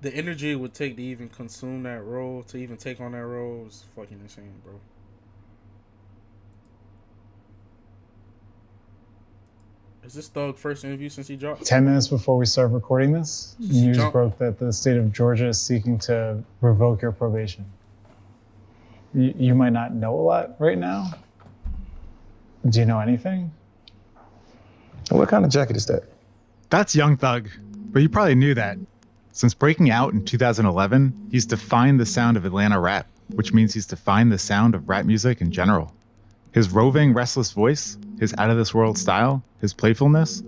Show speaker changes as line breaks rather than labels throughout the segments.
the energy it would take to even consume that role, to even take on that role, is fucking insane, bro. Is this Thug first interview since he dropped?
10 minutes before we start recording this, news broke that the state of Georgia is seeking to revoke your probation. You might not know a lot right now. Do you know anything?
What kind of jacket is that?
That's Young Thug, but you probably knew that. Since breaking out in 2011, he's defined the sound of Atlanta rap, which means he's defined the sound of rap music in general. His roving, restless voice, his out-of-this-world style, his playfulness,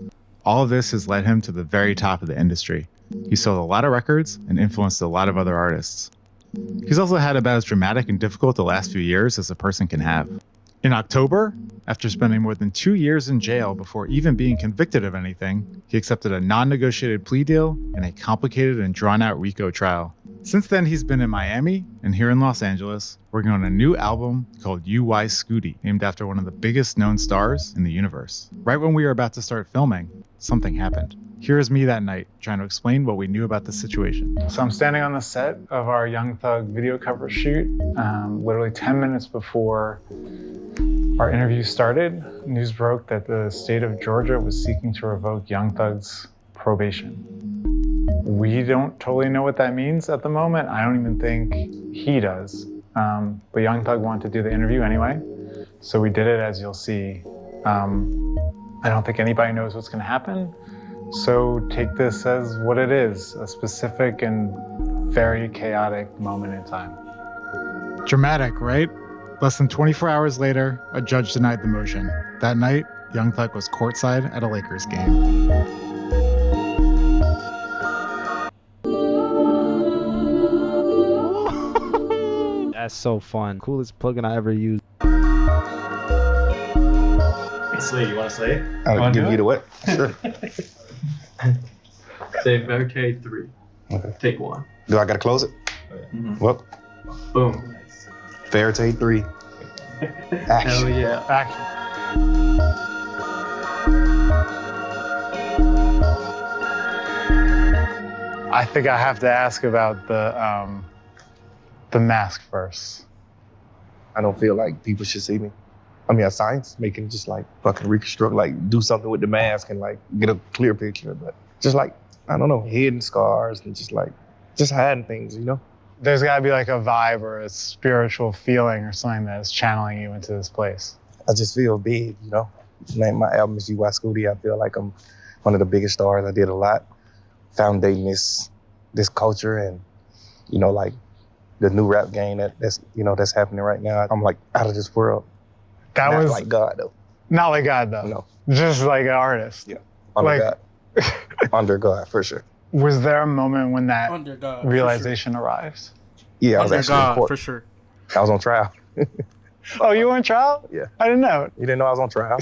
all of this has led him to the very top of the industry. He sold a lot of records and influenced a lot of other artists. He's also had about as dramatic and difficult the last few years as a person can have. In October, after spending more than 2 years in jail before even being convicted of anything, he accepted a non-negotiated plea deal and a complicated and drawn-out RICO trial. Since then, he's been in Miami and here in Los Angeles, working on a new album called UY Scooty, named after one of the biggest known stars in the universe. Right when we were about to start filming, something happened. Here's me that night, trying to explain what we knew about the situation.
So I'm standing on the set of our Young Thug video cover shoot, literally 10 minutes before our interview started. News broke that the state of Georgia was seeking to revoke Young Thug's probation. We don't totally know what that means at the moment. I don't even think he does. But Young Thug wanted to do the interview anyway, so we did it, as you'll see. I don't think anybody knows what's gonna happen. So take this as what it is, a specific and very chaotic moment in time.
Dramatic, right? Less than 24 hours later, a judge denied the motion. That night, Young Thug was courtside at a Lakers game.
That's so fun. Coolest plugin I ever used.
Slay, you want to slay it?
I'll give you the what? Sure.
Say Verite 3.
Okay.
Take 1.
Do I gotta close it?
Mm-hmm.
Well,
Boom.
Verite 3. Action.
Hell yeah.
Action. I think I have to ask about the mask first.
I don't feel like people should see me. I mean, science making just like fucking reconstruct, like do something with the mask and like get a clear picture, but just like, I don't know, hidden scars and just hiding things, you know?
There's gotta be like a vibe or a spiritual feeling or something that is channeling you into this place.
I just feel big, you know? Name my album is UY Scooty. I feel like I'm one of the biggest stars. I did a lot foundating this culture and, you know, like the new rap game that's happening right now. I'm like out of this world.
That
Not
was
like God though.
not like God though.
No.
Just like an artist.
Yeah. Under
Like-
God. Under God, for sure.
Was there a moment when that
Under God, for
realization arrived?
Yeah, I was
Under
actually in
God,
court.
for sure.
I was on trial.
Oh, you were on trial?
Yeah.
I didn't know.
You didn't know I was on trial?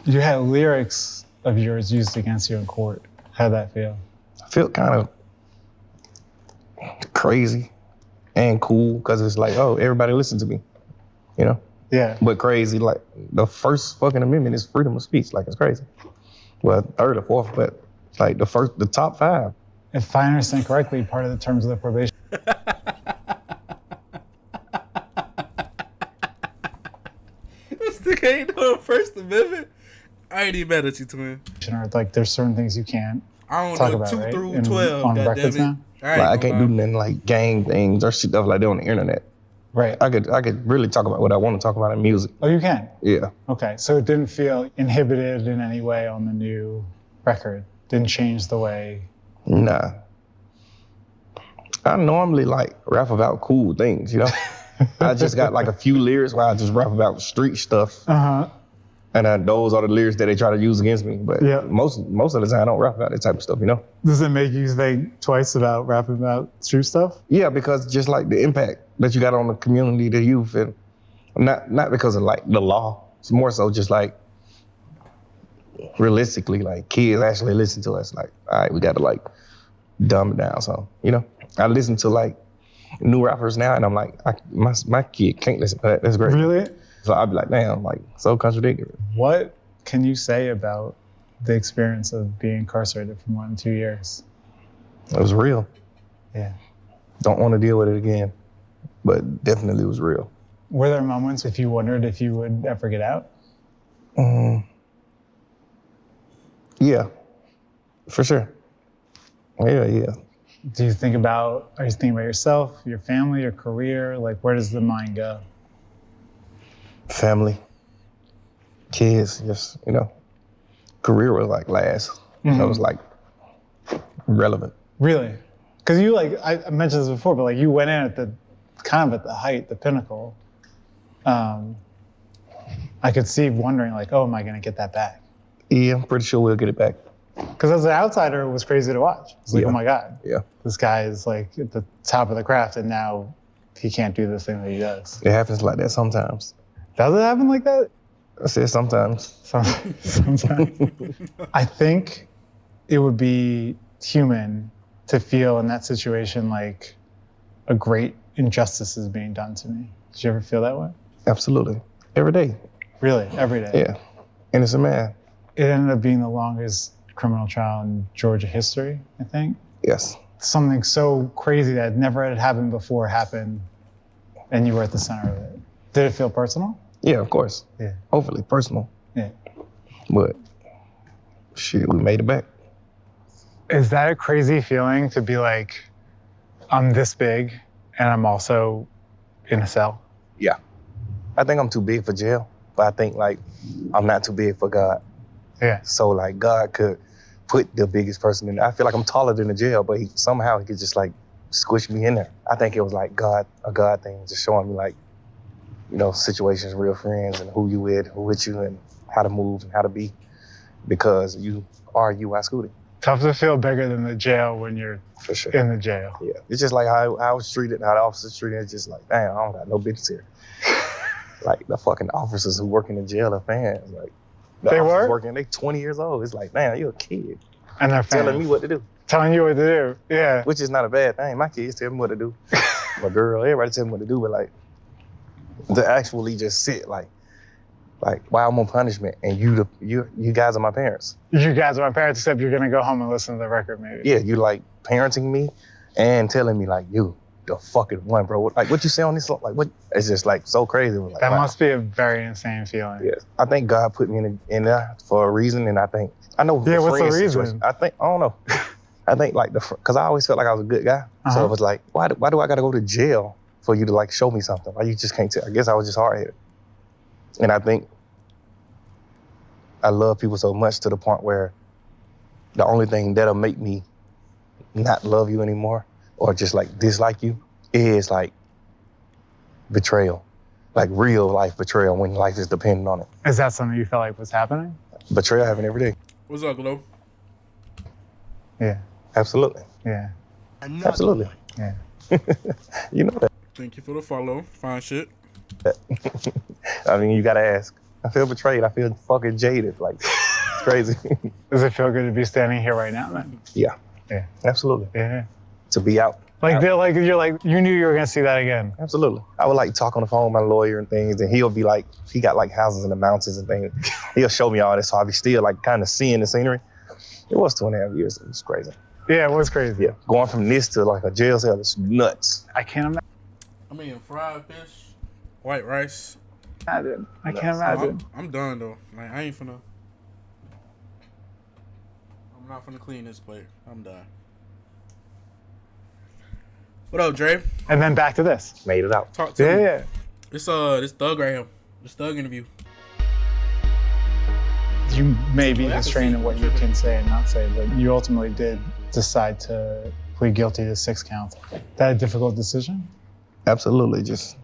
You had lyrics of yours used against you in court. How'd that feel?
I feel kind of crazy and cool because it's like, oh, everybody listen to me, you know?
Yeah.
But crazy, like the first fucking amendment is freedom of speech. Like it's crazy. Well, third or fourth, but like the top 5.
If I understand correctly, part of the terms of the probation
This nigga ain't no First Amendment. I ain't even mad at you, twin.
are like there's certain things you can't
I don't
talk
know,
about,
2
right?
through 12,
on
goddammit.
records now?
Like,
I can't do nothing like gang things or stuff like that on the internet.
Right.
I could really talk about what I want to talk about in music.
Oh, you can?
Yeah.
Okay, so it didn't feel inhibited in any way on the new record? Didn't change the way?
Nah. I normally like rap about cool things, you know? I just got like a few lyrics where I just rap about street stuff.
Uh-huh.
And those are the lyrics that they try to use against me. But
Yeah.
most of the time I don't rap about that type of stuff, you know?
Does it make you think twice about rapping about street stuff?
Yeah, because just like the impact that you got on the community, the youth, and not because of like the law. It's more so just like realistically, like kids actually listen to us. Like, all right, we got to like dumb it down. So, you know, I listen to like new rappers now, and I'm like, my kid can't listen to that. That's great.
Really?
So I'd be like, damn, like so contradictory.
What can you say about the experience of being incarcerated for more than 2 years?
It was real.
Yeah.
Don't want to deal with it again, but definitely was real.
Were there moments if you wondered if you would ever get out?
Yeah, for sure. Yeah.
Are you thinking about yourself, your family, your career? Like, where does the mind go?
Family, kids, just, career was like last. That was like relevant.
Really? Because you I mentioned this before, but you went in at the height, the pinnacle. I could see wondering oh, am I going to get that back?
Yeah, I'm pretty sure we'll get it back.
Because as an outsider, it was crazy to watch. It's
Yeah.
oh my God.
Yeah.
This guy is at the top of the craft, and now he can't do the thing that he does.
It happens like that sometimes.
Does it happen like that?
I said sometimes.
Sometimes. I think it would be human to feel in that situation like a great injustice is being done to me. Did you ever feel that way?
Absolutely. Every day.
Really? Every day?
Yeah. Innocent man.
It ended up being the longest criminal trial in Georgia history, I think.
Yes.
Something so crazy that never had happened before happened, and you were at the center of it. Did it feel personal?
Yeah, of course.
Yeah.
Hopefully personal.
Yeah.
But shit, we made it back.
Is that a crazy feeling to be I'm this big and I'm also in a cell?
Yeah. I think I'm too big for jail, but I think I'm not too big for God.
Yeah.
So God could put the biggest person in there. I feel like I'm taller than the jail, but somehow he could just squish me in there. I think it was a God thing, just showing me situations, real friends, and who you with you, and how to move and how to be, because you are UI Scooty.
Tough to feel bigger than the jail when you're
For sure.
in the jail.
Yeah. It's just how I was treated, how the officers treated. It's just damn, I don't got no business here. The fucking officers who work in the jail are fans.
They were?
Working, they 20 years old. It's man, you're a kid.
And they're fans.
Telling me what to do.
Telling you what to do. Yeah.
Which is not a bad thing. My kids tell me what to do. My girl, everybody tell me what to do, but to actually just sit why I'm on punishment and you guys are my parents.
You guys are my parents, except you're gonna go home and listen to the record maybe.
Yeah, you parenting me and telling me you the fucking one, bro. What you say on this song? What? It's just so crazy.
That must be a very insane feeling.
Yes, I think God put me in there for a reason, and I know.
Yeah, what's the reason?
Situation, I don't know. I think because I always felt like I was a good guy, so it was why do I got to go to jail for you to show me something? Why you just can't tell? I guess I was just hard headed, and I think I love people so much to the point where the only thing that'll make me not love you anymore or just dislike you is betrayal, real life betrayal when life is dependent on it.
Is that something you felt like was happening?
Betrayal happening every day.
What's up, Glow?
Yeah.
Absolutely.
Yeah.
Absolutely.
Yeah.
You know that.
Thank you for the follow. Fine shit.
I mean, you gotta ask. I feel betrayed. I feel fucking jaded. It's crazy.
Does it feel good to be standing here right now then?
Yeah.
Yeah.
Absolutely.
Yeah.
To be out.
You knew you were gonna see that again.
Absolutely. I would talk on the phone with my lawyer and things, and he'll be he got houses in the mountains and things. He'll show me all this, so I'll be still kind of seeing the scenery. It was 2.5 years. It was crazy.
Yeah, it was crazy.
Yeah. Going from this to a jail cell is nuts.
I can't imagine.
I mean, fried fish, white rice.
I can't imagine.
I'm done though. I ain't finna. I'm not finna clean this plate. I'm done. What up, Dre?
And then back to this.
Made it out.
Talk to me.
Yeah.
This Thug right here. This Thug interview.
You may be
Well, I can
constrained
see
in what you can say and not say, but you ultimately did decide to plead guilty to 6 counts. That a difficult decision?
Absolutely. Just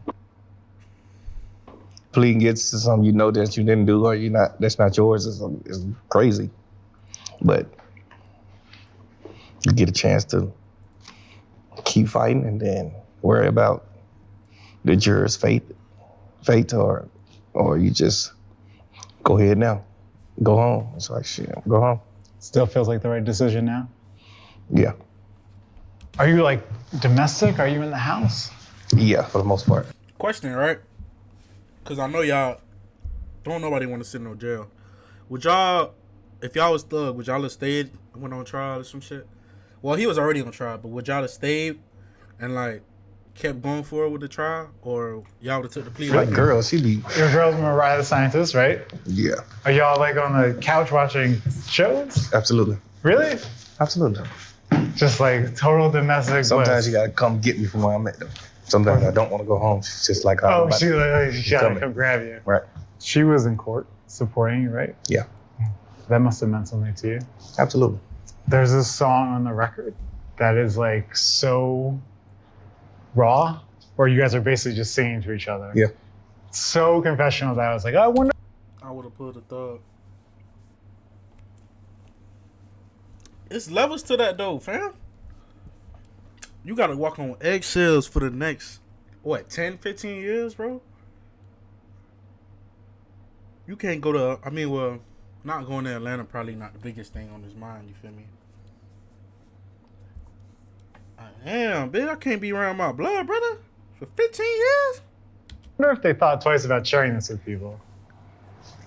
pleading guilty to something that you didn't do or that's not yours is crazy. But you get a chance to keep fighting and then worry about the juror's fate or you just go ahead now. Go home. It's shit, go home.
Still feels like the right decision now?
Yeah.
Are you domestic? Are you in the house?
Yeah, for the most part.
Question, right? Because I know y'all don't nobody want to sit in no jail. Would y'all, if y'all was Thug, would y'all have stayed and went on trial or some shit? Well, he was already on trial, but would y'all have stayed and like kept going forward with the trial, or y'all would have took the plea?
Like girl, she be
Your girls Mariah the Scientist, right?
yeah,
Are y'all like on the couch watching shows?
absolutely,
Really?
absolutely.
Just like total domestic
Sometimes
bliss.
you gotta come get me from where I'm at though. Sometimes I don't want to go home. She's just like,
Oh,
about
she
to-
like, she gotta
coming.
come grab you.
right.
She was in court supporting you, right?
Yeah.
That must have meant something to you.
Absolutely.
There's this song on the record that is like so raw, where you guys are basically just singing to each other.
Yeah.
So confessional that I was like, I wonder.
I would have pulled a thug. It's levels to that though, fam. You gotta walk on eggshells for the next, what, 10, 15 years, bro? You can't go to, I mean, well, not going to Atlanta probably not the biggest thing on his mind, you feel me? Damn, bitch, I can't be around my blood, brother, for 15 years?
I wonder if they thought twice about sharing this with people.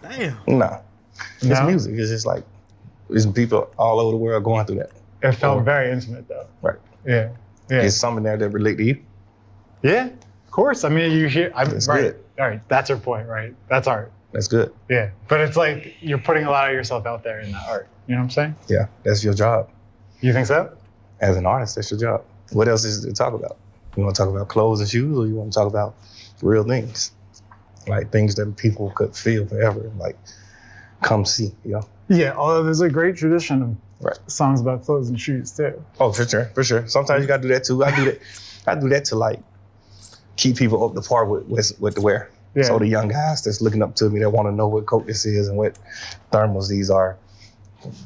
Damn.
Nah. It's
No?
music. It's just like there's people all over the world going through that.
It felt
Or-
very intimate though.
Right.
Yeah. Yeah.
There's some in there that relate to you.
Yeah. Of course. I mean, you hear.
That's
right.
good.
All right. That's your point, right? That's art.
That's good.
Yeah. But it's like you're putting a lot of yourself out there in that art. You know what I'm saying?
Yeah, that's your job.
You think so?
As an artist, that's your job. What else is there to talk about? You want to talk about clothes and shoes, or you want to talk about real things? Like things that people could feel forever, like come see, you know?
Yeah. Although there's a great tradition of
Right.
songs about clothes and shoes too.
Oh, for sure, for sure. Sometimes you gotta do that too. I do that to like keep people up to par with the wear.
Yeah.
So the young guys that's looking up to me that want to know what coat this is and what thermals these are,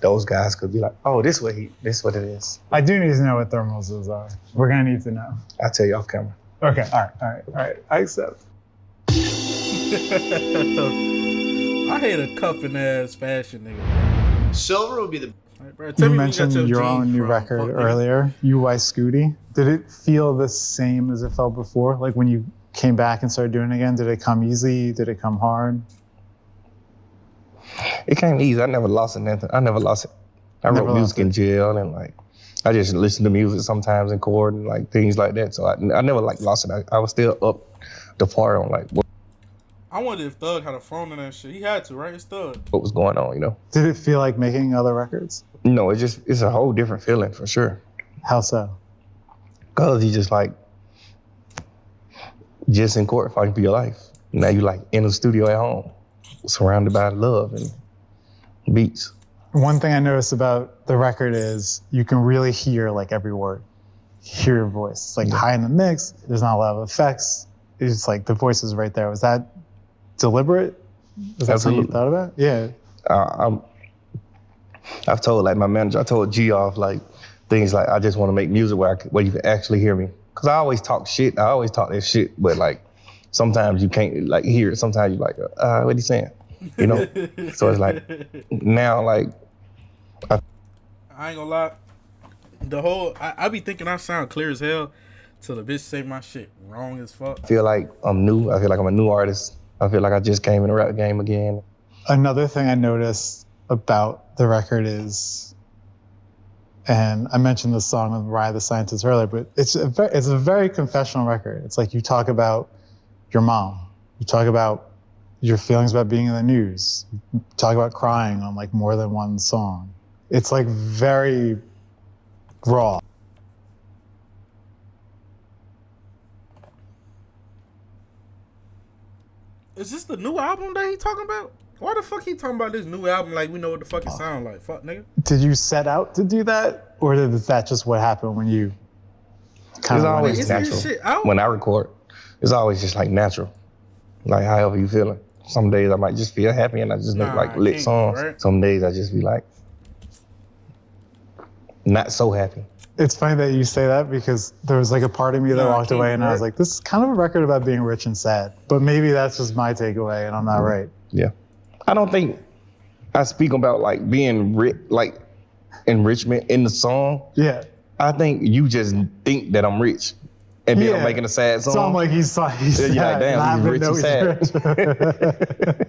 those guys could be like, oh, this what it is.
I do need to know what thermals those are. We're gonna need to know.
I'll tell you off camera.
Okay. All right. I accept.
I hate a cuffing ass fashion nigga.
Silver would be the
Like, bro, tell
You
me
mentioned
where you
your
got your
own
jeans
new
from,
record
fuck nigga.
earlier, UY Scooty. Did it feel the same as it felt before? Like when you came back and started doing it again, did it come easy? Did it come hard?
It came easy. I never lost it. Nothing. I never lost it. I
Never
wrote
lost
music in jail and like I just listen to music sometimes in court and like things like that. So I never like lost it. I was still up the par on like
I wonder if Thug had a phone in that shit. He had to, right? It's Thug.
what was going on, you know.
Did it feel like making other records?
No, it's a whole different feeling for sure.
How so?
Cause you just like in court fighting for your life. Now you like in the studio at home, surrounded by love and beats.
One thing I noticed about the record is you can really hear like every word. Hear your voice. It's like high in the mix. There's not a lot of effects. It's just like the voice is right there. Was that deliberate? Was that something you
Absolutely.
thought about? Yeah.
I've told like my manager, I told G off like things like I just want to make music where you can actually hear me. Cause I always talk shit. I always talk that shit, but like sometimes you can't like hear it. Sometimes you're like, what he saying? You know? So it's like now like
I ain't gonna lie. The whole I be thinking I sound clear as hell till the bitch say my shit wrong as fuck.
I feel like I'm new. I feel like I'm a new artist. I feel like I just came in the rap game again.
Another thing I noticed about the record is, and I mentioned the song with Mariah the Scientist earlier, but it's a very confessional record. It's like you talk about your mom, you talk about your feelings about being in the news, you talk about crying on like more than one song. It's like very raw.
Is this the new album that he talking about? Why the fuck he talking about this new album like we know what the fuck it sound like? Fuck nigga.
Did you set out to do that, or is that just what happened when you kind
It's
of
always
Isn't
natural.
his shit out?
When I record, it's always just like natural. Like however you feeling. Some days I might just feel happy and I just make
Nah,
like
I
lit
can't,
songs.
right?
Some days I just be like not so happy.
It's funny that you say that because there was like a part of me that
No, I
walked
can't
away
be
and I was
right.
like, this is kind of a record about being rich and sad. But maybe that's just my takeaway and I'm not right.
Yeah. I don't think I speak about like being like enrichment in the song.
Yeah.
I think you just think that I'm rich. And then I'm
Yeah.
making a sad song.
So I'm like, he's
Yeah,
sad.
you're like, damn,
and I
he's
even
rich
know
and
he's rich.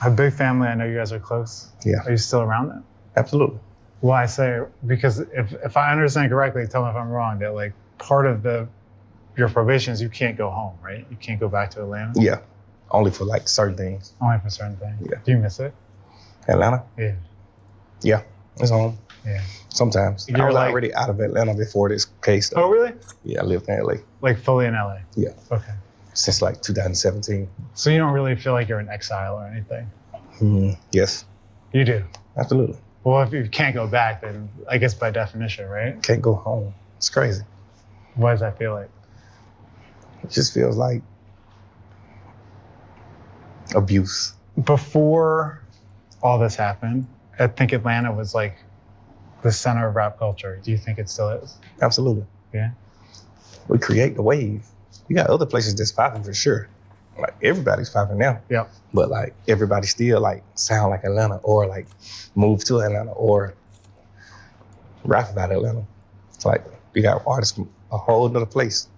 A big family. I know you guys are close.
Yeah.
Are you still around them?
Absolutely.
Well, I say, because if I understand correctly, tell me if I'm wrong, that like part of your probation is you can't go home, right? You can't go back to Atlanta?
Yeah, only for like certain things.
Only for certain things?
Yeah.
Do you miss it?
Atlanta?
Yeah.
Yeah, it's home.
Yeah.
Sometimes. I was already out of Atlanta before this case. Though.
Oh, really?
Yeah, I lived in LA.
Like fully in LA?
Yeah.
Okay.
Since like 2017.
So you don't really feel like you're in exile or anything?
Yes.
You do?
Absolutely.
Well, if you can't go back, then I guess by definition, right?
Can't go home. It's crazy.
What does that feel like?
It just feels like abuse.
Before all this happened, I think Atlanta was like the center of rap culture. Do you think it still is?
Absolutely.
Yeah.
We create the wave. You got other places that's popping for sure. Like everybody's popping now.
Yep.
But like everybody still like sound like Atlanta or like move to Atlanta or rap about Atlanta. It's like you got artists from a whole other place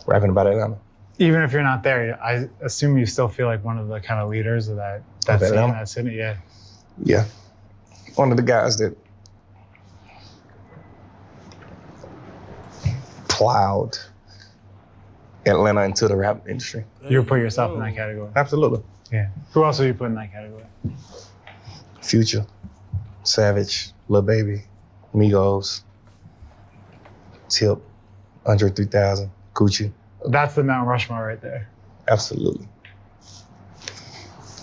rapping about Atlanta.
Even if you're not there, I assume you still feel like one of the kind of leaders of that scene,
Atlanta?
that city. Yeah.
Yeah. One of the guys that plowed Atlanta into the rap industry.
You would put yourself in that category.
Absolutely.
Yeah. Who else would you put in that category?
Future, Savage, Lil Baby, Migos, Tip, Andre 3000, Gucci.
That's the Mount Rushmore right there.
Absolutely.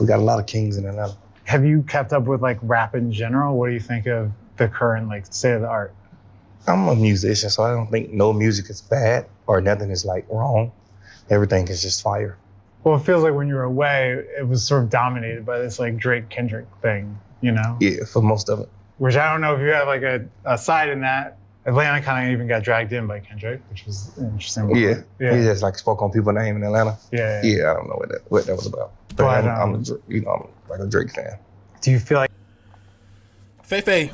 We got a lot of kings in Atlanta.
Have you kept up with like rap in general? What do you think of the current like state of the art?
I'm a musician, so I don't think no music is bad or nothing is like wrong. Everything is just fire.
Well, it feels like when you were away, it was sort of dominated by this like Drake Kendrick thing, you know?
Yeah, for most of it.
Which I don't know if you have like a side in that. Atlanta kind of even got dragged in by Kendrick, which was interesting.
Yeah.
Yeah.
He just like spoke on people's name in Atlanta.
Yeah.
Yeah, I don't know what that was about. But I'm like a Drake fan.
Do you feel like
Fefe,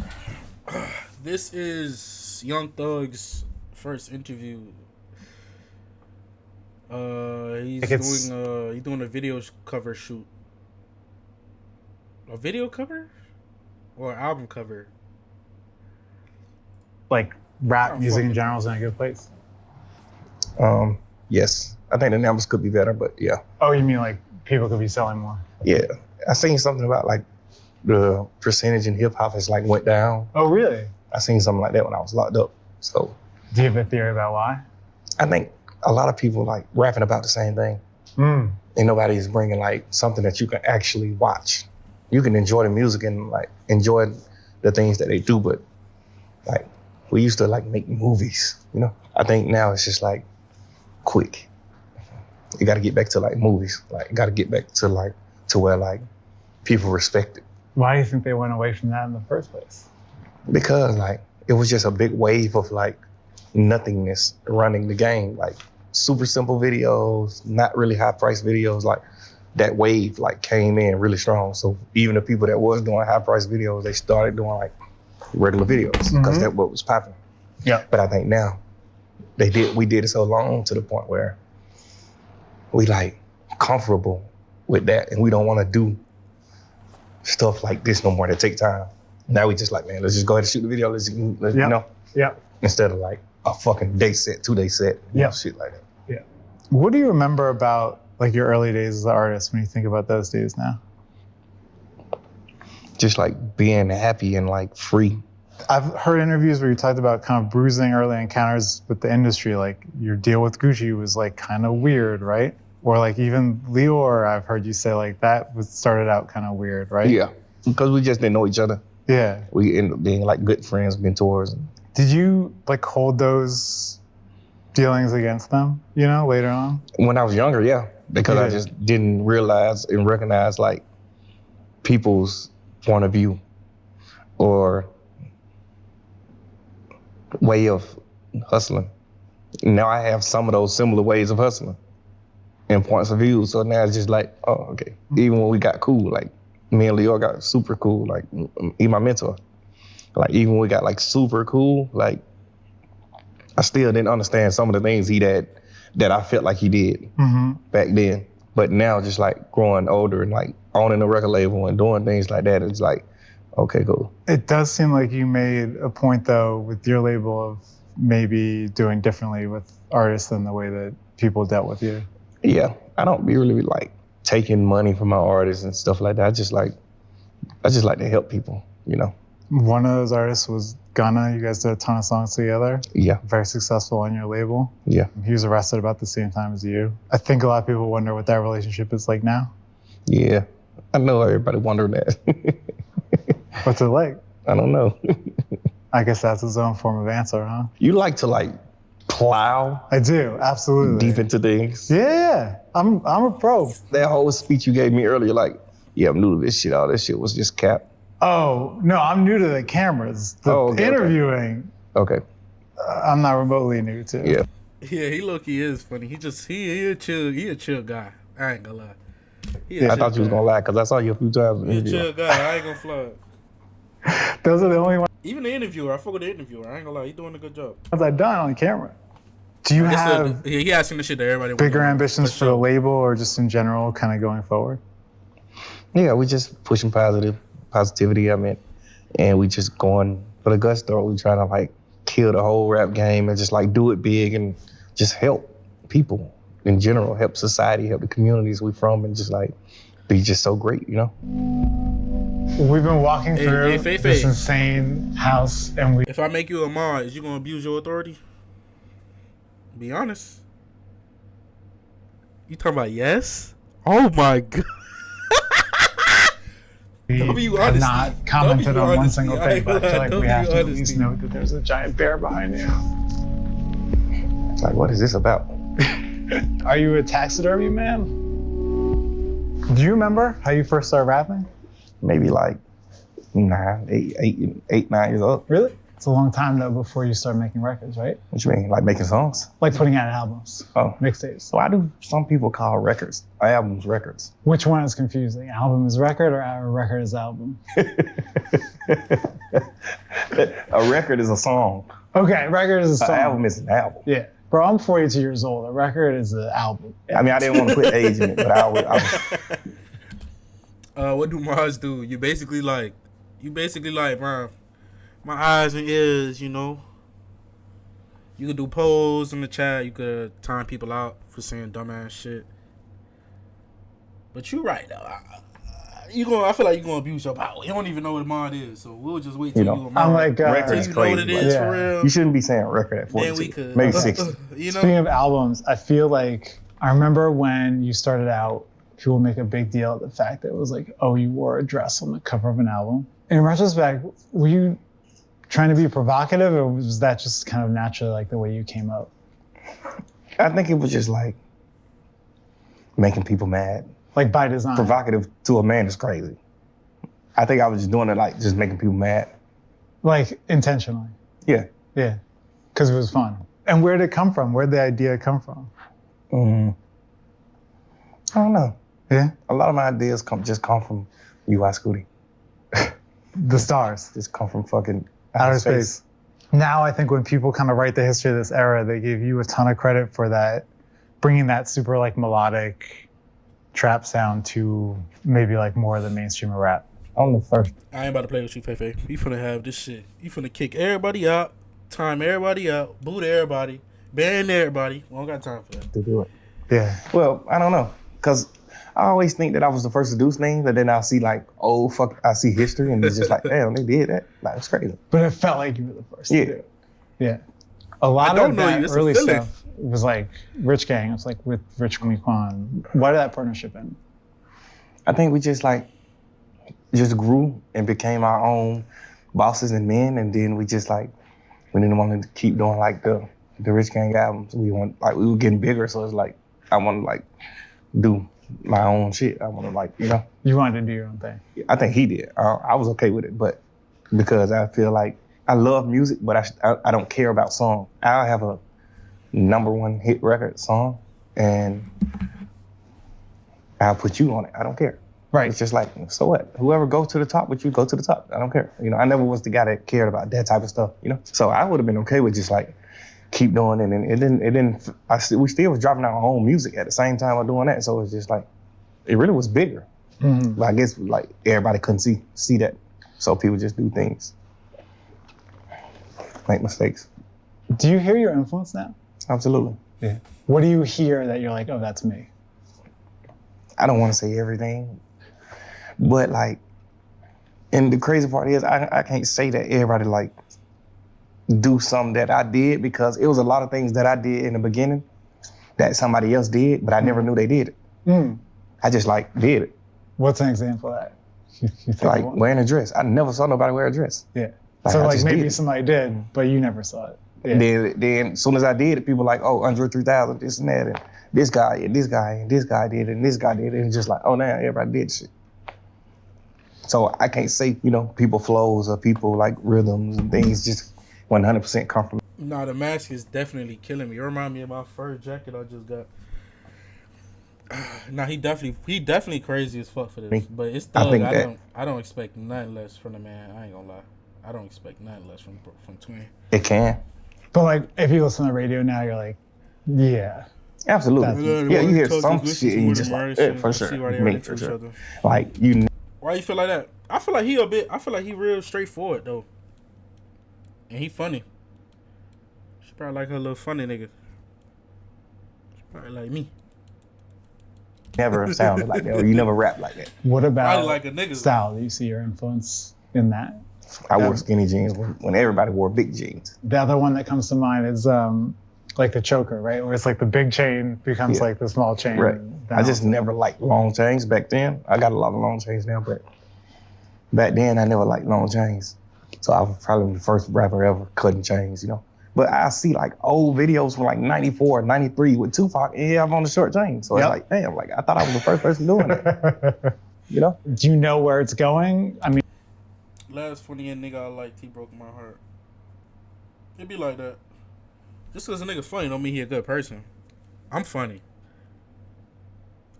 this is Young Thug's first interview. He's doing a video cover shoot. A video cover or an album cover?
like rap music in general is in a good place?
Yes. I think the numbers could be better, but yeah.
Oh, you mean like people could be selling more?
Yeah. I seen something about like the percentage in hip hop has like went down.
Oh, really?
I seen something like that when I was locked up. So
Do you have a theory about why?
I think a lot of people like rapping about the same thing. And nobody's bringing like something that you can actually watch. You can enjoy the music and like enjoy the things that they do, but like we used to like make movies, you know? I think now it's just like quick. You got to get back to like movies. Like, got to get back to like to where like people respect it.
Why do you think they went away from that in the first place?
Because like it was just a big wave of like nothingness running the game. Like super simple videos, not really high price videos. Like that wave like came in really strong. So even the people that was doing high price videos, they started doing like regular videos because that's what was popping.
Yeah.
But I think now we did it so long to the point where we like comfortable with that and we don't want to do stuff like this no more that take time. Now we just like, man, let's just go ahead and shoot the video. Let's you know.
Yeah.
Instead of like a fucking day set, 2 day set, you know, shit like that.
Yeah. What do you remember about like your early days as an artist when you think about those days now?
Just like being happy and like free.
I've heard interviews where you talked about kind of bruising early encounters with the industry. Like your deal with Gucci was like kind of weird, right? Or like even Lior, I've heard you say like that started out kind of weird, right?
Yeah, because we just didn't know each other.
Yeah.
We ended up being like good friends, mentors.
Did you like hold those dealings against them, you know, later on?
When I was younger, yeah, because I just didn't realize and recognize like people's point of view or way of hustling. Now I have some of those similar ways of hustling and points of view. So now it's just like, oh, okay. Even when we got cool, like me and Lior got super cool, like he my mentor. Like even when we got like super cool, like I still didn't understand some of the things he did that I felt like he did back then. But now just like growing older and like owning a record label and doing things like that, it's like, Okay, cool.
It does seem like you made a point, though, with your label of maybe doing differently with artists than the way that people dealt with you.
Yeah, I don't be really like taking money from my artists and stuff like that. I just like to help people, you know.
One of those artists was Gunna. You guys did a ton of songs together.
Yeah,
Very successful on your label.
yeah,
He was arrested about the same time as you. I think a lot of people wonder what that relationship is like now.
yeah. I know everybody wondering that.
What's it like?
I don't know.
I guess that's his own form of answer, huh?
You like to like plow
I do, absolutely.
deep into things.
Yeah. I'm a pro.
That whole speech you gave me earlier, like, yeah, I'm new to this shit. All this shit was just cap.
Oh, no, I'm new to the cameras. The
Okay.
interviewing,
Okay.
I'm not remotely new to.
Yeah.
Yeah, he low-key is funny. He a chill guy. I ain't gonna lie. He a
I
chill
thought you was
guy.
gonna lie because I saw you a few times. in the
He a
interview.
chill guy. I ain't gonna fly.
Those are the only ones
Even the interviewer, I fuck with the interviewer. I ain't gonna lie. He doing a good job.
I've done on camera. Do you have
He asking the shit that everybody
bigger
wanna know.
ambitions for the label or just in general kind of going forward?
Yeah, we just pushing positivity, I mean, and we just going for the gusto. We trying to like kill the whole rap game and just like do it big and just help people in general, help society, help the communities we from, and just like be just so great, you know?
We've been walking
Hey,
through
Fefe.
this insane house and we
If I make you a mod, is you gonna abuse your authority? Be honest. You talking about yes? Oh my god. W
have
honesty.
not commented
W
on one
honesty.
single
I
thing,
ain't
but I feel like
gonna
we
lie,
have to at
W
least
honesty.
note that there's a giant bear behind you.
Like, what is this about?
Are you a taxidermy man? Do you remember how you first started rapping?
Maybe like 9 years old.
Really? It's a long time though before you start making records, right?
What you mean, like making songs?
Like putting out albums,
Oh,
mixtapes.
so why do some people call records, albums, records?
Which one is confusing? Album is record or a record is album?
A record is a song.
Okay, record is a
An
song.
album is an album.
Yeah. Bro, I'm 42 years old. A record is an album.
I mean, I didn't want to put age in it, but I was
What do mods do? You basically like, man, my eyes and ears, you know. You could do polls in the chat. You could time people out for saying dumbass shit. But you right though. I feel like you're gonna abuse your power. You don't even know what a mod is, so we'll just wait till
You
you
know,
a mod.
I'm like,
record
till
is
you know what it
crazy,
is
like-
for
Yeah.
real.
you shouldn't be saying record at 42.
Then we could,
Maybe 60.
You know.
Speaking of albums, I feel like I remember when you started out, people make a big deal of the fact that it was like, oh, you wore a dress on the cover of an album. In retrospect, were you trying to be provocative or was that just kind of naturally like the way you came up?
I think it was just like making people mad.
Like by design?
Provocative to a man is crazy. I think I was just doing it like just making people mad.
Like intentionally?
Yeah.
Yeah. Because it was fun. And where did it come from? Where did the idea come from?
I don't know.
Yeah?
A lot of my ideas come from UI Scooty.
The stars.
Just come from fucking
Outer space. Now I think when people kind of write the history of this era, they give you a ton of credit for that, bringing that super like melodic trap sound to maybe like more of the mainstream of rap.
I'm the first
I ain't about to play with you, Fefe. You finna have this shit. You finna kick everybody out, time everybody out, boot everybody, ban everybody. We don't got time for that.
to do it.
Yeah.
Well, I don't know. Because I always think that I was the first to do things, and then I'll see like, oh, fuck, I see history, and it's just like, damn, they did that. Like, it's crazy.
But it felt like you were the first
Yeah.
to do it. Yeah. A lot
don't
of
know
that
you. It's a
early
feeling.
stuff was like Rich Gang. It was like with Rich Homie Quan. Why did that partnership end?
I think we just like, just grew and became our own bosses and men, and then we just like, we didn't want to keep doing like the Rich Gang albums. We were getting bigger, so it's like, I want to like do my own shit. I want to like, you know.
You wanted to do your own thing.
I think he did. I was okay with it, but because I feel like I love music, but I don't care about song. I'll have a #1 hit record song, and I'll put you on it. I don't care.
Right.
It's just like, so what? Whoever goes to the top with you, go to the top. I don't care. You know, I never was the guy that cared about that type of stuff. You know, so I would have been okay with just like keep doing it, and we still was dropping our own music at the same time of doing that. So it's just like, it really was bigger.
Mm-hmm.
But I guess like everybody couldn't see that. So people just do things, make mistakes.
Do you hear your influence now?
Absolutely.
Yeah. What do you hear that you're like, oh, that's me?
I don't want to say everything, but like, and the crazy part is I can't say that everybody like do something that I did, because it was a lot of things that I did in the beginning that somebody else did, but I never knew they did it.
Mm.
I just like did it.
What's an example of that? You think
Like
of one?
wearing a dress. I never saw nobody wear a dress.
Yeah.
Like,
So
I
like
just
maybe
did it.
somebody did, but you never saw it. Yeah.
Then as soon as I did it, people like, oh, Andre 3000, this and that, and this guy, and this guy, and this guy did it, and this guy did it, and it's just like, oh, now everybody did shit. So I can't say, people flows or people like rhythms and things just 100% come from.
Nah, the mask is definitely killing me. It remind me of my first jacket I just got. Nah, he definitely crazy as fuck for this.
Me?
But it's
I
Thug.
think
I
that-
don't expect nothing less from the man. I ain't gonna lie. I don't expect nothing less from Twin.
It can.
But like, if you listen to the radio now, you're like, yeah.
Absolutely. Yeah, you hear some shit and you just like, for sure.
See why they
Me,
into
for
each
sure.
other.
Like,
Why you feel like that? I feel like he real straightforward though. And he funny. She probably like her little funny nigga. She probably like me.
never sounded like that, or you never rap like that.
What about
Probably like a nigga.
style? Do you see your influence in that?
I wore skinny jeans when everybody wore big jeans.
The other one that comes to mind is like the choker, right? Where it's like the big chain becomes
Yeah.
like the small chain.
Right.
down.
I just never liked long chains back then. I got a lot of long chains now, but back then I never liked long chains. So I was probably the first rapper ever cutting chains, But I see like old videos from like 94, 93 with Tupac, and I'm on the short chain. So
Yep.
it's like, damn, like I thought I was the first person doing it,
Do you know where it's going? I mean,
Last funny and nigga I liked, he broke my heart. It be like that. Just cause a nigga funny don't mean he a good person. I'm funny.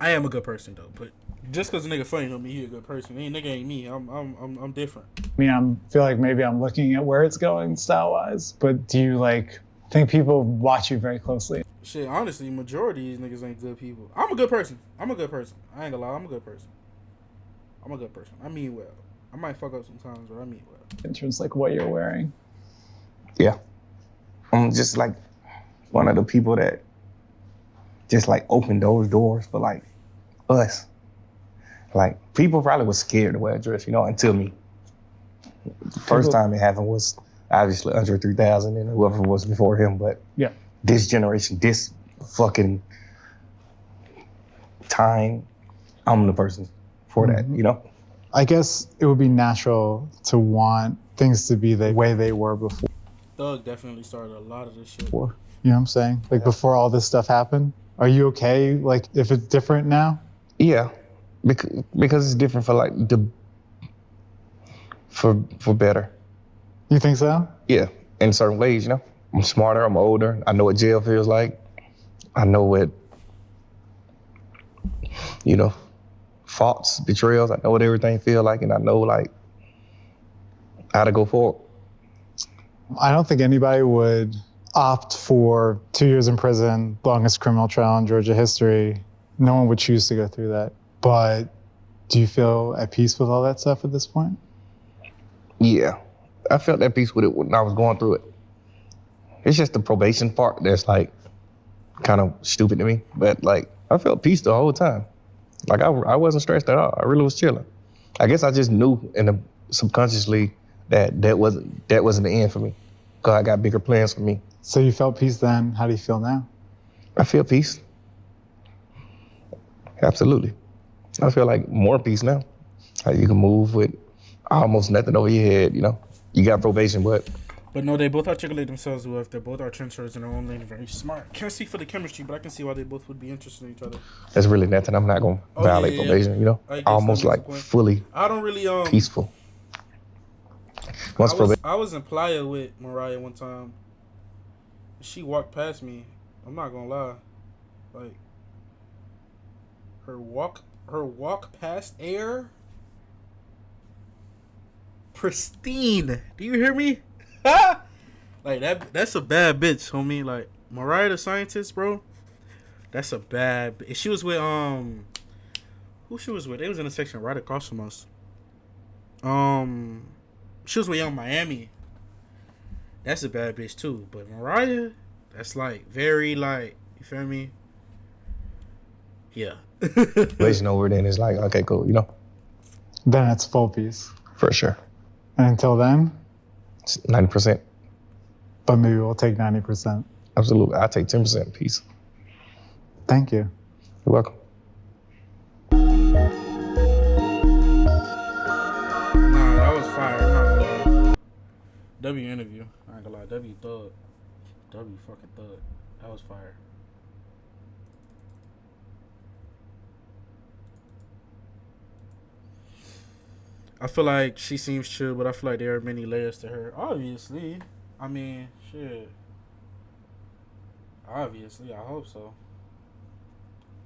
I am a good person though, but just cause a nigga funny don't mean he a good person. Nigga ain't me. I'm different.
I feel like maybe I'm looking at where it's going style-wise, but do you like think people watch you very closely?
Shit, honestly, majority of these niggas ain't good people. I'm a good person. I ain't gonna lie, I'm a good person. I mean well. I might fuck up sometimes, but I mean well.
In terms of like what you're wearing?
Yeah. I'm just like one of the people that just like open those doors for like us. Like people probably was scared to wear a dress, until me. The first time it happened was obviously Andre 3000 and whoever was before him, but
Yeah.
this generation, this fucking time, I'm the person for that,
I guess it would be natural to want things to be the way they were before.
Thug definitely started a lot of this shit.
You know what I'm saying? Like before all this stuff happened. Are you okay? Like if it's different now?
Yeah, because it's different for like for better.
You think so?
Yeah, in certain ways, I'm smarter, I'm older. I know what jail feels like. I know what, faults, betrayals. I know what everything feels like, and I know like how to go forward.
I don't think anybody would opt for 2 years in prison, longest criminal trial in Georgia history. No one would choose to go through that. But do you feel at peace with all that stuff at this point?
Yeah, I felt at peace with it when I was going through it. It's just the probation part that's like kind of stupid to me, but like I felt peace the whole time. Like I wasn't stressed at all. I really was chilling. I guess I just knew subconsciously that wasn't the end for me, because I got bigger plans for me.
So you felt peace then. How do you feel now?
I feel peace. Absolutely. I feel like more peace now. Like you can move with almost nothing over your head, You got probation, but
no, they both articulate themselves well. If they both are trenchers in their own lane, very smart. Can't speak for the chemistry, but I can see why they both would be interested in each other.
that's really nothing. I'm not gonna violate probation,
I guess
Almost
that makes
like
a point.
fully
I don't really
peaceful. Once probation.
I was in Playa with Mariah one time. She walked past me. I'm not gonna lie, like her walk past air, pristine. Do you hear me? Like that's a bad bitch, homie. Like Mariah the Scientist, bro. That's a bad. She was with who she was with? They was in a section right across from us. She was with Young Miami. That's a bad bitch too. But Mariah, that's like very like, you feel me? Yeah.
Glazing over, then it's like, okay, cool, you know,
Then it's full piece.
for sure.
And until then,
It's 90%.
but maybe we'll take 90%.
Absolutely. I'll take 10% piece.
Thank you.
You're welcome.
Nah, that was fire. I'm not gonna lie. W interview. I ain't gonna lie. W thug. W fucking thug. That was fire. I feel like she seems chill, but I feel like there are many layers to her. Obviously. I mean, shit. Obviously, I hope so.